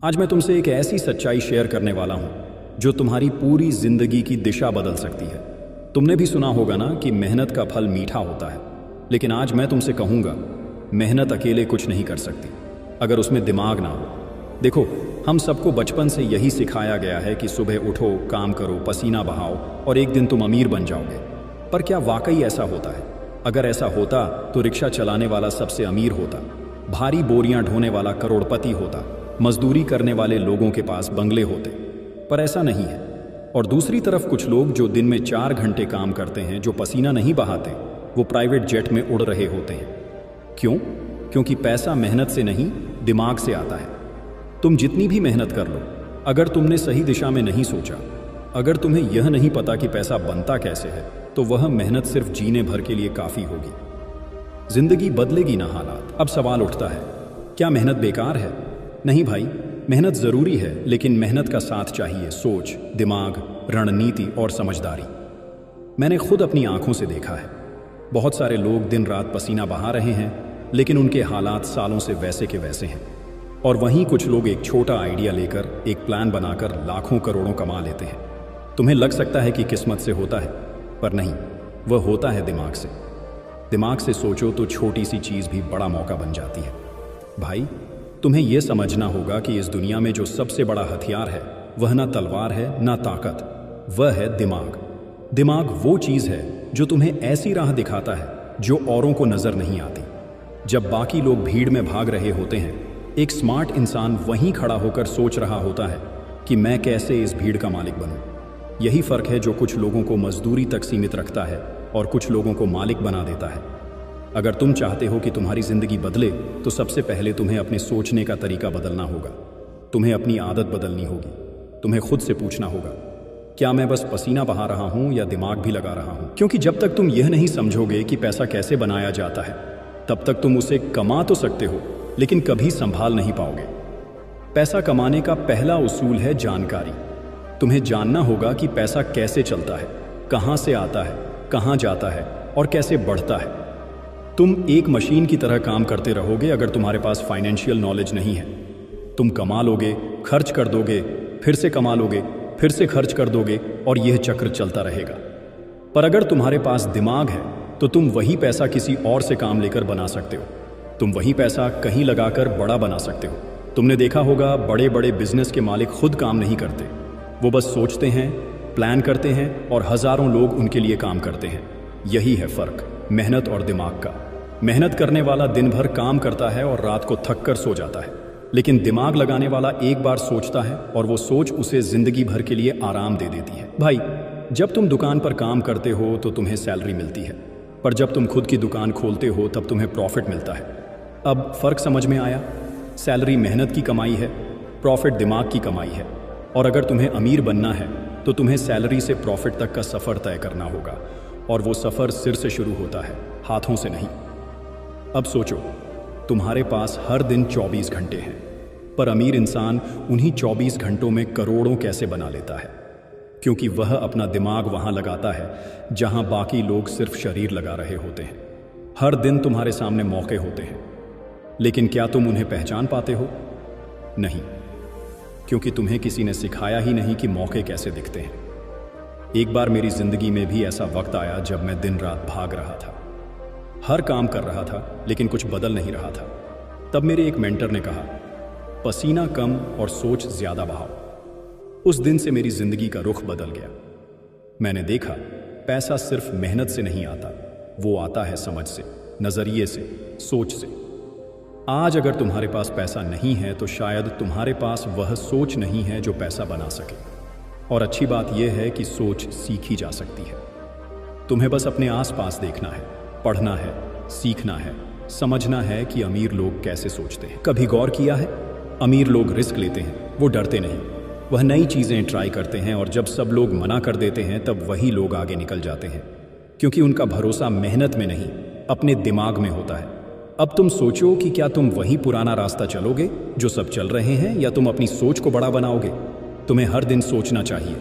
आज मैं तुमसे एक ऐसी सच्चाई शेयर करने वाला हूं जो तुम्हारी पूरी जिंदगी की दिशा बदल सकती है। तुमने भी सुना होगा ना कि मेहनत का फल मीठा होता है, लेकिन आज मैं तुमसे कहूंगा, मेहनत अकेले कुछ नहीं कर सकती अगर उसमें दिमाग ना हो। देखो, हम सबको बचपन से यही सिखाया गया है कि सुबह उठो, काम करो, पसीना बहाओ और एक दिन तुम अमीर बन जाओगे। पर क्या वाकई ऐसा होता है? अगर ऐसा होता तो रिक्शा चलाने वाला सबसे अमीर होता, भारी बोरियां ढोने वाला करोड़पति होता, मजदूरी करने वाले लोगों के पास बंगले होते। पर ऐसा नहीं है। और दूसरी तरफ कुछ लोग जो दिन में 4 घंटे काम करते हैं, जो पसीना नहीं बहाते, वो प्राइवेट जेट में उड़ रहे होते हैं। क्यों? क्योंकि पैसा मेहनत से नहीं, दिमाग से आता है। तुम जितनी भी मेहनत कर लो, अगर तुमने सही दिशा में नहीं सोचा, अगर तुम्हें यह नहीं पता कि पैसा बनता कैसे है, तो वह मेहनत सिर्फ जीने भर के लिए काफी होगी। जिंदगी बदलेगी ना हालात। अब सवाल उठता है, क्या मेहनत बेकार है? नहीं भाई, मेहनत जरूरी है, लेकिन मेहनत का साथ चाहिए सोच, दिमाग, रणनीति और समझदारी। मैंने खुद अपनी आंखों से देखा है, बहुत सारे लोग दिन रात पसीना बहा रहे हैं, लेकिन उनके हालात सालों से वैसे के वैसे हैं। और वहीं कुछ लोग एक छोटा आइडिया लेकर, एक प्लान बनाकर लाखों करोड़ों कमा लेते हैं। तुम्हें लग सकता है कि किस्मत से होता है, पर नहीं, वह होता है दिमाग से। दिमाग से सोचो तो छोटी सी चीज भी बड़ा मौका बन जाती है। भाई, तुम्हें यह समझना होगा कि इस दुनिया में जो सबसे बड़ा हथियार है, वह ना तलवार है ना ताकत, वह है दिमाग। दिमाग वो चीज है जो तुम्हें ऐसी राह दिखाता है जो औरों को नजर नहीं आती। जब बाकी लोग भीड़ में भाग रहे होते हैं, एक स्मार्ट इंसान वहीं खड़ा होकर सोच रहा होता है कि मैं कैसे इस भीड़ का मालिक बनूं। यही फर्क है जो कुछ लोगों को मजदूरी तक सीमित रखता है और कुछ लोगों को मालिक बना देता है। अगर तुम चाहते हो कि तुम्हारी जिंदगी बदले, तो सबसे पहले तुम्हें अपने सोचने का तरीका बदलना होगा। तुम्हें अपनी आदत बदलनी होगी। तुम्हें खुद से पूछना होगा, क्या मैं बस पसीना बहा रहा हूं या दिमाग भी लगा रहा हूं? क्योंकि जब तक तुम यह नहीं समझोगे कि पैसा कैसे बनाया जाता है, तब तक तुम उसे कमा तो सकते हो, लेकिन कभी संभाल नहीं पाओगे। पैसा कमाने का पहला उसूल है जानकारी। तुम्हें जानना होगा कि पैसा कैसे चलता है, कहां से आता है, कहां जाता है और कैसे बढ़ता है। तुम एक मशीन की तरह काम करते रहोगे अगर तुम्हारे पास फाइनेंशियल नॉलेज नहीं है। तुम कमा लोगे, खर्च कर दोगे, फिर से कमा लोगे, फिर से खर्च कर दोगे और यह चक्र चलता रहेगा। पर अगर तुम्हारे पास दिमाग है, तो तुम वही पैसा किसी और से काम लेकर बना सकते हो। तुम वही पैसा कहीं लगाकर बड़ा बना सकते हो। तुमने देखा होगा, बड़े बड़े बिजनेस के मालिक खुद काम नहीं करते। वो बस सोचते हैं, प्लान करते हैं और हजारों लोग उनके लिए काम करते हैं। यही है फर्क मेहनत और दिमाग का। मेहनत करने वाला दिन भर काम करता है और रात को थक कर सो जाता है, लेकिन दिमाग लगाने वाला एक बार सोचता है और वो सोच उसे जिंदगी भर के लिए आराम दे देती है। भाई, जब तुम दुकान पर काम करते हो तो तुम्हें सैलरी मिलती है, पर जब तुम खुद की दुकान खोलते हो तब तुम्हें प्रॉफिट मिलता है। अब फर्क समझ में आया? सैलरी मेहनत की कमाई है, प्रॉफिट दिमाग की कमाई है। और अगर तुम्हें अमीर बनना है, तो तुम्हें सैलरी से प्रॉफिट तक का सफर तय करना होगा, और वो सफर सिर से शुरू होता है, हाथों से नहीं। अब सोचो, तुम्हारे पास हर दिन 24 घंटे हैं, पर अमीर इंसान उन्हीं 24 घंटों में करोड़ों कैसे बना लेता है? क्योंकि वह अपना दिमाग वहां लगाता है जहां बाकी लोग सिर्फ शरीर लगा रहे होते हैं। हर दिन तुम्हारे सामने मौके होते हैं, लेकिन क्या तुम उन्हें पहचान पाते हो? नहीं, क्योंकि तुम्हें किसी ने सिखाया ही नहीं कि मौके कैसे दिखते हैं। एक बार मेरी जिंदगी में भी ऐसा वक्त आया जब मैं दिन रात भाग रहा था, हर काम कर रहा था, लेकिन कुछ बदल नहीं रहा था। तब मेरे एक मेंटर ने कहा, पसीना कम और सोच ज्यादा बहाओ। उस दिन से मेरी जिंदगी का रुख बदल गया। मैंने देखा, पैसा सिर्फ मेहनत से नहीं आता, वो आता है समझ से, नजरिए से, सोच से। आज अगर तुम्हारे पास पैसा नहीं है, तो शायद तुम्हारे पास वह सोच नहीं है जो पैसा बना सके। और अच्छी बात यह है कि सोच सीखी जा सकती है। तुम्हें बस अपने आसपास देखना है, पढ़ना है, सीखना है, समझना है कि अमीर लोग कैसे सोचते हैं। कभी गौर किया है? अमीर लोग रिस्क लेते हैं, वो डरते नहीं। वह नई चीजें ट्राई करते हैं और जब सब लोग मना कर देते हैं, तब वही लोग आगे निकल जाते हैं, क्योंकि उनका भरोसा मेहनत में नहीं, अपने दिमाग में होता है। अब तुम सोचो कि क्या तुम वही पुराना रास्ता चलोगे जो सब चल रहे हैं, या तुम अपनी सोच को बड़ा बनाओगे? तुम्हें हर दिन सोचना चाहिए,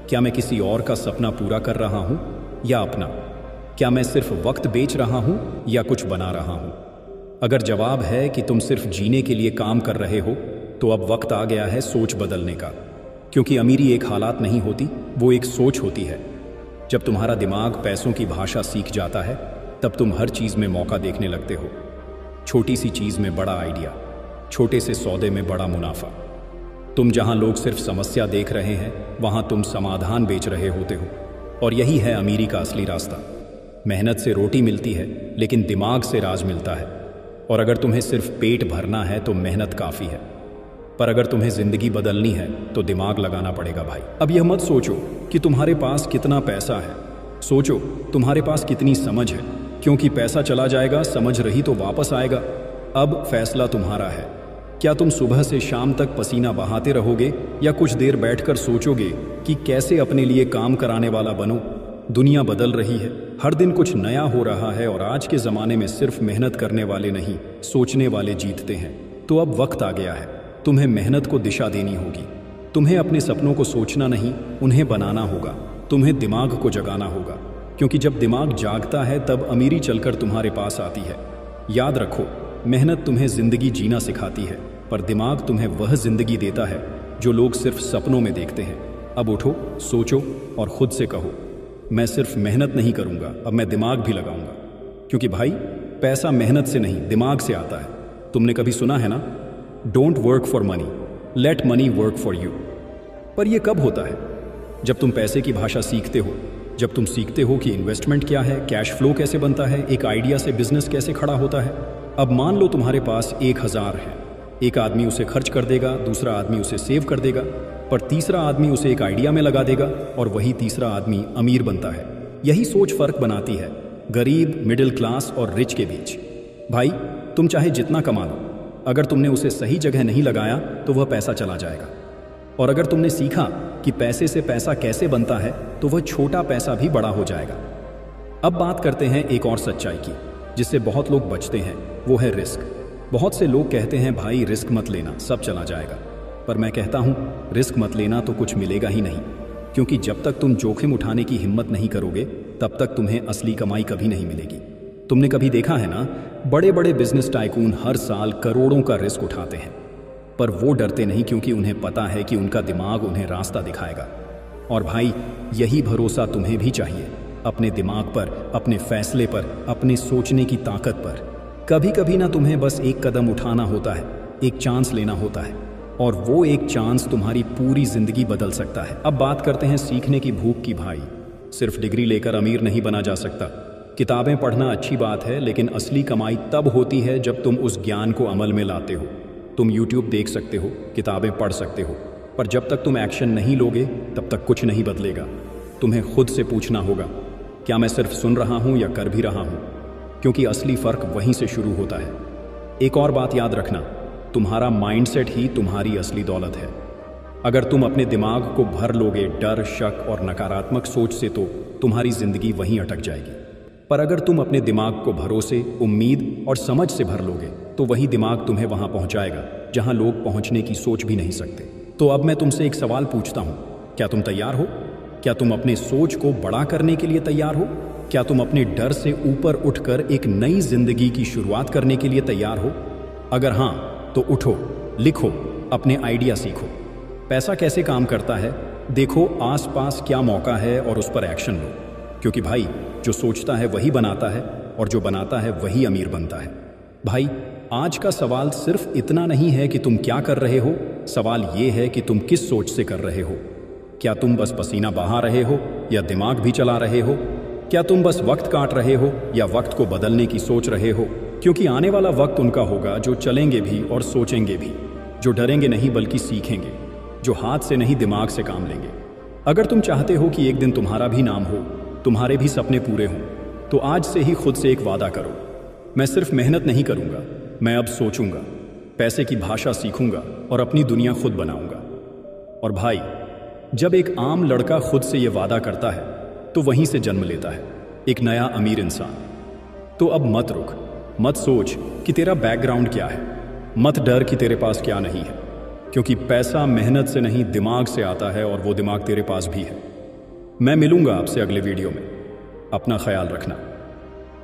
क्या मैं किसी और का सपना पूरा कर रहा हूं या अपना? क्या मैं सिर्फ वक्त बेच रहा हूं या कुछ बना रहा हूं? अगर जवाब है कि तुम सिर्फ जीने के लिए काम कर रहे हो, तो अब वक्त आ गया है सोच बदलने का, क्योंकि अमीरी एक हालात नहीं होती, वो एक सोच होती है। जब तुम्हारा दिमाग पैसों की भाषा सीख जाता है तब तुम हर चीज़ में मौका देखने लगते हो। छोटी सी चीज़ में बड़ा आइडिया, छोटे से सौदे में बड़ा मुनाफा। तुम जहां लोग सिर्फ समस्या देख रहे हैं वहां तुम समाधान बेच रहे होते हो। और यही है अमीरी का असली रास्ता। मेहनत से रोटी मिलती है लेकिन दिमाग से राज मिलता है। और अगर तुम्हें सिर्फ पेट भरना है तो मेहनत काफ़ी है, पर अगर तुम्हें ज़िंदगी बदलनी है तो दिमाग लगाना पड़ेगा भाई। अब यह मत सोचो कि तुम्हारे पास कितना पैसा है, सोचो तुम्हारे पास कितनी समझ है, क्योंकि पैसा चला जाएगा, समझ रही तो वापस आएगा। अब फैसला तुम्हारा है। क्या तुम सुबह से शाम तक पसीना बहाते रहोगे या कुछ देर बैठकर सोचोगे कि कैसे अपने लिए काम कराने वाला बनो? दुनिया बदल रही है, हर दिन कुछ नया हो रहा है और आज के ज़माने में सिर्फ मेहनत करने वाले नहीं, सोचने वाले जीतते हैं। तो अब वक्त आ गया है, तुम्हें मेहनत को दिशा देनी होगी। तुम्हें अपने सपनों को सोचना नहीं, उन्हें बनाना होगा। तुम्हें दिमाग को जगाना होगा, क्योंकि जब दिमाग जागता है तब अमीरी चलकर तुम्हारे पास आती है। याद रखो, मेहनत तुम्हें ज़िंदगी जीना सिखाती है, पर दिमाग तुम्हें वह ज़िंदगी देता है जो लोग सिर्फ सपनों में देखते हैं। अब उठो, सोचो और खुद से कहो, मैं सिर्फ मेहनत नहीं करूँगा, अब मैं दिमाग भी लगाऊंगा। क्योंकि भाई, पैसा मेहनत से नहीं दिमाग से आता है। तुमने कभी सुना है ना, don't work for money, late money work for you. पर यह कब होता है? जब तुम पैसे की भाषा सीखते हो, जब तुम सीखते हो कि इन्वेस्टमेंट क्या है, कैश फ्लो कैसे बनता है, एक आइडिया से बिजनेस कैसे खड़ा होता है। अब मान लो तुम्हारे पास 1000 है, एक आदमी उसे खर्च कर देगा, दूसरा आदमी उसे सेव कर देगा, पर तीसरा आदमी उसे एक आइडिया में लगा देगा और वही तीसरा आदमी अमीर बनता है। यही सोच फर्क बनाती है गरीब, मिडिल क्लास और रिच के बीच। भाई, तुम चाहे जितना कमा लो, अगर तुमने उसे सही जगह नहीं लगाया तो वह पैसा चला जाएगा। और अगर तुमने सीखा कि पैसे से पैसा कैसे बनता है तो वह छोटा पैसा भी बड़ा हो जाएगा। अब बात करते हैं एक और सच्चाई की, जिससे बहुत लोग बचते हैं, वो है रिस्क। बहुत से लोग कहते हैं भाई रिस्क मत लेना, सब चला जाएगा। पर मैं कहता हूं, रिस्क मत लेना तो कुछ मिलेगा ही नहीं, क्योंकि जब तक तुम जोखिम उठाने की हिम्मत नहीं करोगे तब तक तुम्हें असली कमाई कभी नहीं मिलेगी। तुमने कभी देखा है ना, बड़े बड़े बिजनेस टाइकून हर साल करोड़ों का रिस्क उठाते हैं, पर वो डरते नहीं, क्योंकि उन्हें पता है कि उनका दिमाग उन्हें रास्ता दिखाएगा। और भाई, यही भरोसा तुम्हें भी चाहिए, अपने दिमाग पर, अपने फैसले पर, अपने सोचने की ताकत पर। कभी कभी ना तुम्हें बस एक कदम उठाना होता है, एक चांस लेना होता है, और वो एक चांस तुम्हारी पूरी जिंदगी बदल सकता है। अब बात करते हैं सीखने की भूख की। भाई, सिर्फ डिग्री लेकर अमीर नहीं बना जा सकता। किताबें पढ़ना अच्छी बात है, लेकिन असली कमाई तब होती है जब तुम उस ज्ञान को अमल में लाते हो। तुम YouTube देख सकते हो, किताबें पढ़ सकते हो, पर जब तक तुम एक्शन नहीं लोगे तब तक कुछ नहीं बदलेगा। तुम्हें खुद से पूछना होगा, क्या मैं सिर्फ सुन रहा हूं या कर भी रहा हूं? क्योंकि असली फर्क वहीं से शुरू होता है। एक और बात याद रखना, तुम्हारा माइंडसेट ही तुम्हारी असली दौलत है। अगर तुम अपने दिमाग को भर लोगे डर, शक और नकारात्मक सोच से तो तुम्हारी जिंदगी वहीं अटक जाएगी। पर अगर तुम अपने दिमाग को भरोसे, उम्मीद और समझ से भर लोगे तो वही दिमाग तुम्हें वहां पहुंचाएगा जहां लोग पहुंचने की सोच भी नहीं सकते। तो अब मैं तुमसे एक सवाल पूछता हूं, क्या तुम तैयार हो? क्या तुम अपने सोच को बड़ा करने के लिए तैयार हो? क्या तुम अपने डर से ऊपर उठकर एक नई जिंदगी की शुरुआत करने के लिए तैयार हो? अगर हां, तो उठो, लिखो, अपने आइडिया सीखो। पैसा कैसे काम करता है देखो, आसपास क्या मौका है और उस पर एक्शन लो। क्योंकि भाई, जो सोचता है वही बनाता है और जो बनाता है वही अमीर बनता है। भाई, आज का सवाल सिर्फ इतना नहीं है कि तुम क्या कर रहे हो, सवाल ये है कि तुम किस सोच से कर रहे हो। क्या तुम बस पसीना बहा रहे हो या दिमाग भी चला रहे हो? क्या तुम बस वक्त काट रहे हो या वक्त को बदलने की सोच रहे हो? क्योंकि आने वाला वक्त उनका होगा जो चलेंगे भी और सोचेंगे भी, जो डरेंगे नहीं बल्कि सीखेंगे, जो हाथ से नहीं दिमाग से काम लेंगे। अगर तुम चाहते हो कि एक दिन तुम्हारा भी नाम हो, तुम्हारे भी सपने पूरे हों, तो आज से ही खुद से एक वादा करो, मैं सिर्फ मेहनत नहीं करूंगा, मैं अब सोचूंगा, पैसे की भाषा सीखूंगा और अपनी दुनिया खुद बनाऊंगा। और भाई, जब एक आम लड़का खुद से यह वादा करता है तो वहीं से जन्म लेता है एक नया अमीर इंसान। तो अब मत रुक, मत सोच कि तेरा बैकग्राउंड क्या है, मत डर कि तेरे पास क्या नहीं है, क्योंकि पैसा मेहनत से नहीं दिमाग से आता है और वो दिमाग तेरे पास भी है। मैं मिलूंगा आपसे अगले वीडियो में। अपना ख्याल रखना।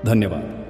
धन्यवाद।